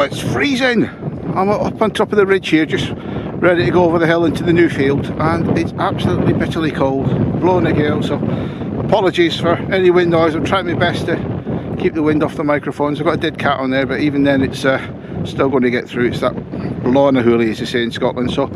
it's freezing. I'm up on top of the ridge here, just ready to go over the hill into the new field, and it's absolutely bitterly cold, blowing a gale, so apologies for any wind noise. I'm trying my best to keep the wind off the microphones. I've got a dead cat on there, but even then it's still going to get through. It's that blowing a hoolie, as they say in Scotland. So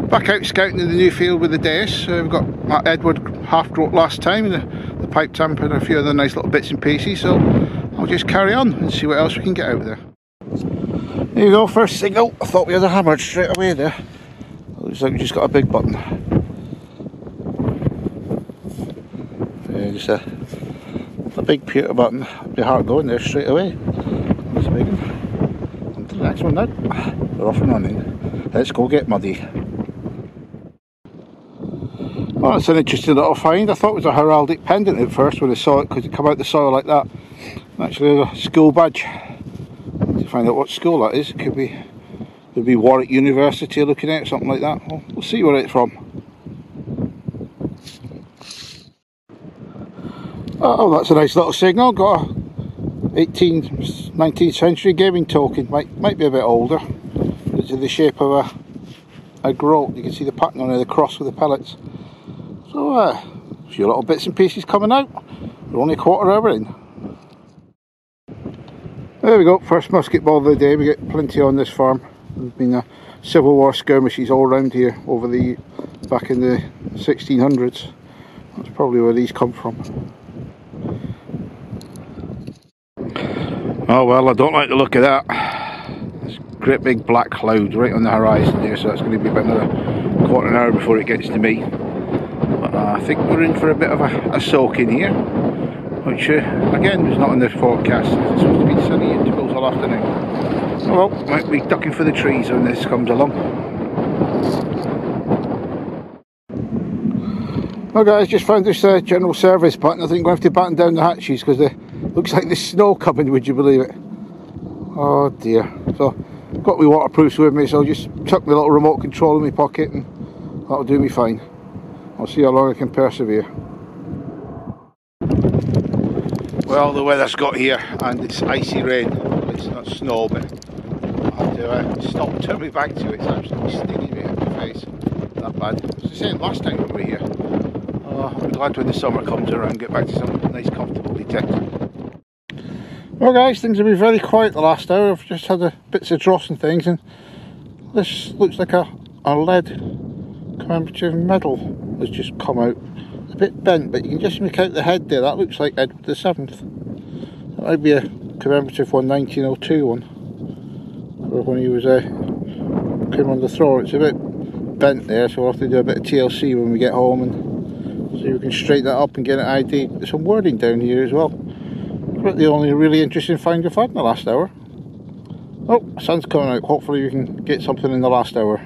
back out scouting in the new field with the Deus. We've got my Edward half-groat last time, and the pipe tamper and a few other nice little bits and pieces, so I'll just carry on and see what else we can get out there. There you go, first signal. I thought we had a hammered straight away there. Looks like we just got a big button. Yeah, just a big pewter button. It'd be hard going there straight away. That's a big one. On to the next one now. We're off and running. Let's go get muddy. Well, that's an interesting little find. I thought it was a heraldic pendant at first when I saw it, because it come out the soil like that. Actually, a school badge. To find out what school that is. It could be Warwick University looking at it, something like that. We'll see where it's from. Oh, that's a nice little signal. Got a 19th century gaming token. Might be a bit older. It's in the shape of a groat. You can see the pattern on the cross with the pellets. So a few little bits and pieces coming out. We're only a quarter hour in. There we go, first musket ball of the day. We get plenty on this farm. There's been Civil War skirmishes all around here over back in the 1600s. That's probably where these come from. Oh well, I don't like the look of that. This great big black cloud right on the horizon there, so that's going to be about another quarter of an hour before it gets to me. But I think we're in for a bit of a soak in here, which again was not in the forecast. It's supposed to be sunny intervals all afternoon. Oh well, might be ducking for the trees when this comes along. Well guys, just found this general service button. I think I'm going to have to batten down the hatches because it looks like there's snow coming, would you believe it? Oh dear. So, got my waterproofs with me, so I'll just chuck my little remote control in my pocket and that'll do me fine. I'll see how long I can persevere. Well, the weather's got here and it's icy rain. It's not snow, but I have to stop and turn me back to it. It's absolutely stinging me in the face. That bad. As I was saying last time we were here, I'm glad when the summer comes around, get back to some nice comfortable detecting. Well guys, things have been very quiet the last hour. I've just had bits of dross and things, and this looks like a lead commemorative medal has just come out. A bit bent, but you can just make out the head there. That looks like Edward VII. That might be a commemorative one, 1902 one, for when he was came on the throne. It's a bit bent there, so we'll have to do a bit of TLC when we get home and see if we can straighten that up and get an ID. There's some wording down here as well. But the only really interesting find we've had in the last hour. Oh, the sun's coming out. Hopefully we can get something in the last hour.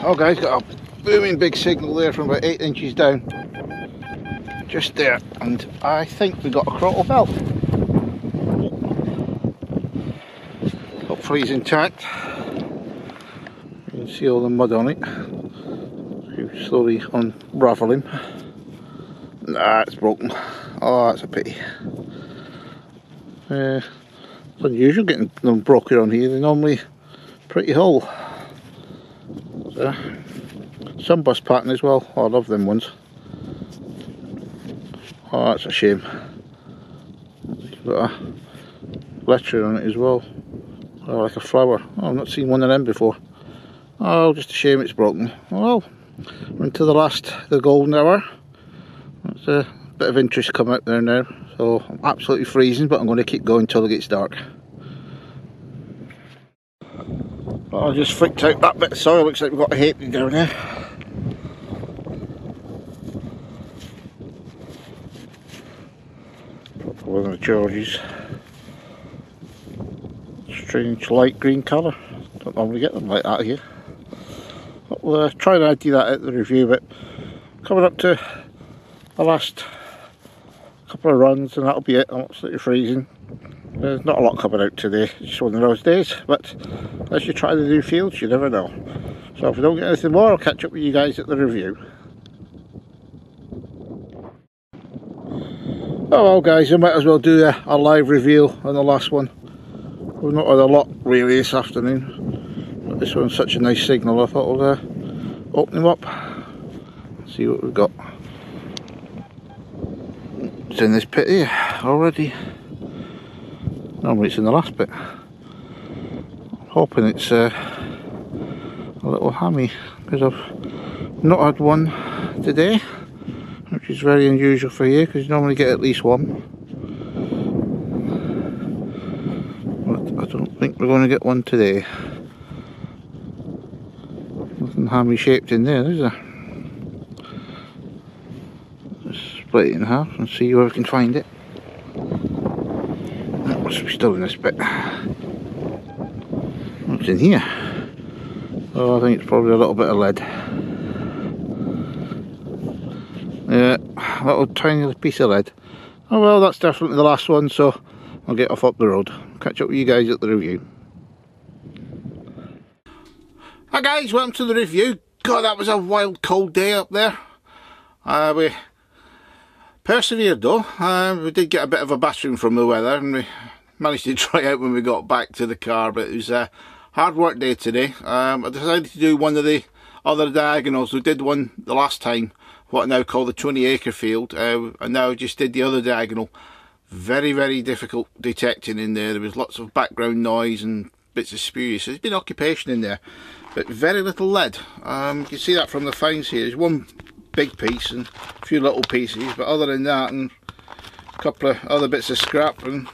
Oh guys, got a booming big signal there from about 8 inches down. Just there. And I think we got a crottal belt. Hopefully he's intact. You can see all the mud on it. You slowly unravel him. Nah, it's broken. Oh, that's a pity. It's unusual getting them broken on here. They're normally pretty whole. So, sunburst pattern as well. Oh, I love them ones. Oh, that's a shame. Got a lettering on it as well. Oh, like a flower. Oh, I've not seen one of them before. Oh, just a shame it's broken. Well, we're into the golden hour. There's a bit of interest come out there now. So I'm absolutely freezing, but I'm going to keep going until it gets dark. Well, I just flicked out that bit of soil. Looks like we've got a halfpenny down there. One of the Georges. Strange light green colour. Don't normally get them like that here. But we'll try and ID that at the review. But coming up to the last couple of runs, and that'll be it. I'm absolutely freezing. There's not a lot coming out today. It's just one of those days. But as you try the new fields, you never know. So if we don't get anything more, I'll catch up with you guys at the review. Oh well guys, I might as well do a live review on the last one. We've not had a lot really this afternoon, but this one's such a nice signal I thought we'll open him up, see what we've got. It's in this pit here already. Normally it's in the last bit. I'm hoping it's a little hammy, because I've not had one today, which is very unusual for you, because you normally get at least one. But I don't think we're going to get one today. Nothing hammy shaped in there, is there? Let's split it in half and see where we can find it. That must be still in this bit. What's in here? Oh, I think it's probably a little bit of lead. Yeah, a little tiny piece of lead. Oh well, that's definitely the last one, so I'll get off up the road. Catch up with you guys at the review. Hi guys, welcome to the review. God, that was a wild cold day up there. We persevered though. We did get a bit of a battering from the weather, and we managed to dry out when we got back to the car, but it was a hard work day today. I decided to do one of the other diagonals. We did one the last time, what I now call the 20 acre field, and now I just did the other diagonal. Very, very difficult detecting in there. There was lots of background noise and bits of spew, so there's been occupation in there, but very little lead. You can see that from the finds here. There's one big piece and a few little pieces, but other than that, and a couple of other bits of scrap and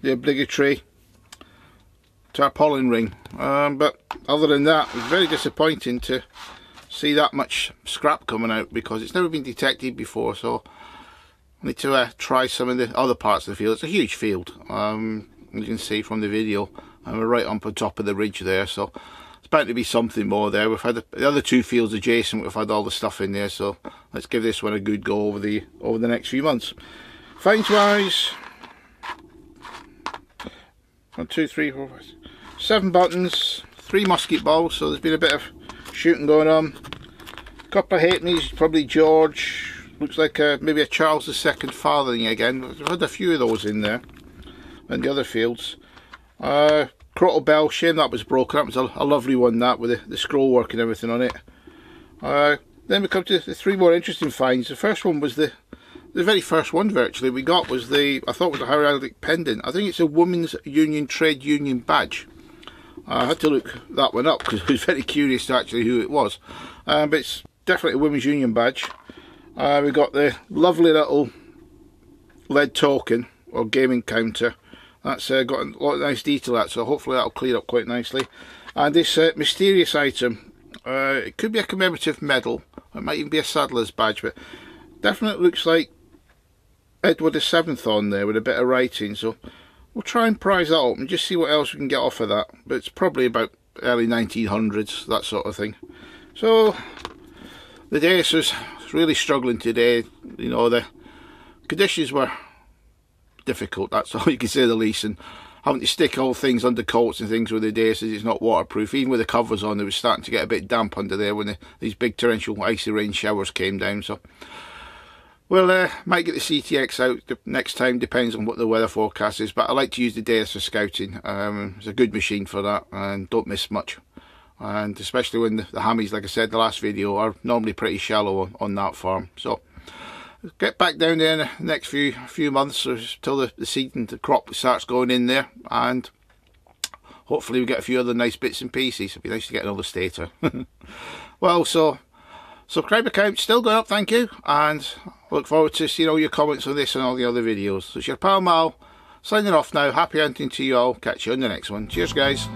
the obligatory tarpaulin ring. But other than that, it was very disappointing to see that much scrap coming out, because it's never been detected before. So I need to try some of the other parts of the field. It's a huge field, as you can see from the video, and we're right on top of the ridge there, so it's bound to be something more there. We've had the other two fields adjacent, we've had all the stuff in there, so let's give this one a good go over the next few months. Finds wise, 1, 2, 3, 4, 5, 7 buttons, 3 musket balls, so there's been a bit of shooting going on. A couple of halfpennies, probably George. Looks like maybe a Charles II farthing again. We've had a few of those in there, and the other fields. Crottle bell, shame that was broken. That was a lovely one, that, with the scroll work and everything on it. Then we come to the 3 more interesting finds. The first one was the very first one virtually we got, was I thought it was a heraldic pendant. I think it's a women's union trade union badge. I had to look that one up because I was very curious to actually who it was. But it's definitely a women's union badge. We got the lovely little lead token or gaming counter. That's got a lot of nice detail at, so hopefully that'll clear up quite nicely. And this mysterious item, it could be a commemorative medal, it might even be a saddler's badge, but definitely looks like Edward VII on there with a bit of writing, so we'll try and prize that up and just see what else we can get off of that. But it's probably about early 1900s, that sort of thing. So the day was really struggling today. You know, the conditions were difficult, that's all you can say the least, and having to stick all things under coats and things with the day, so it's not waterproof. Even with the covers on, it was starting to get a bit damp under there when these big torrential icy rain showers came down. So we'll might get the CTX out next time, depends on what the weather forecast is, but I like to use the Deus for scouting. It's a good machine for that, and don't miss much, and especially when the hammies, like I said the last video, are normally pretty shallow on that farm. So get back down there in the next few months, or till the seed and the crop starts going in there, and hopefully we get a few other nice bits and pieces. It'd be nice to get another stator. Well, so subscriber count still going up, thank you, and look forward to seeing all your comments on this and all the other videos. So it's your pal Mal signing off now. Happy hunting to you all. Catch you on the next one. Cheers guys.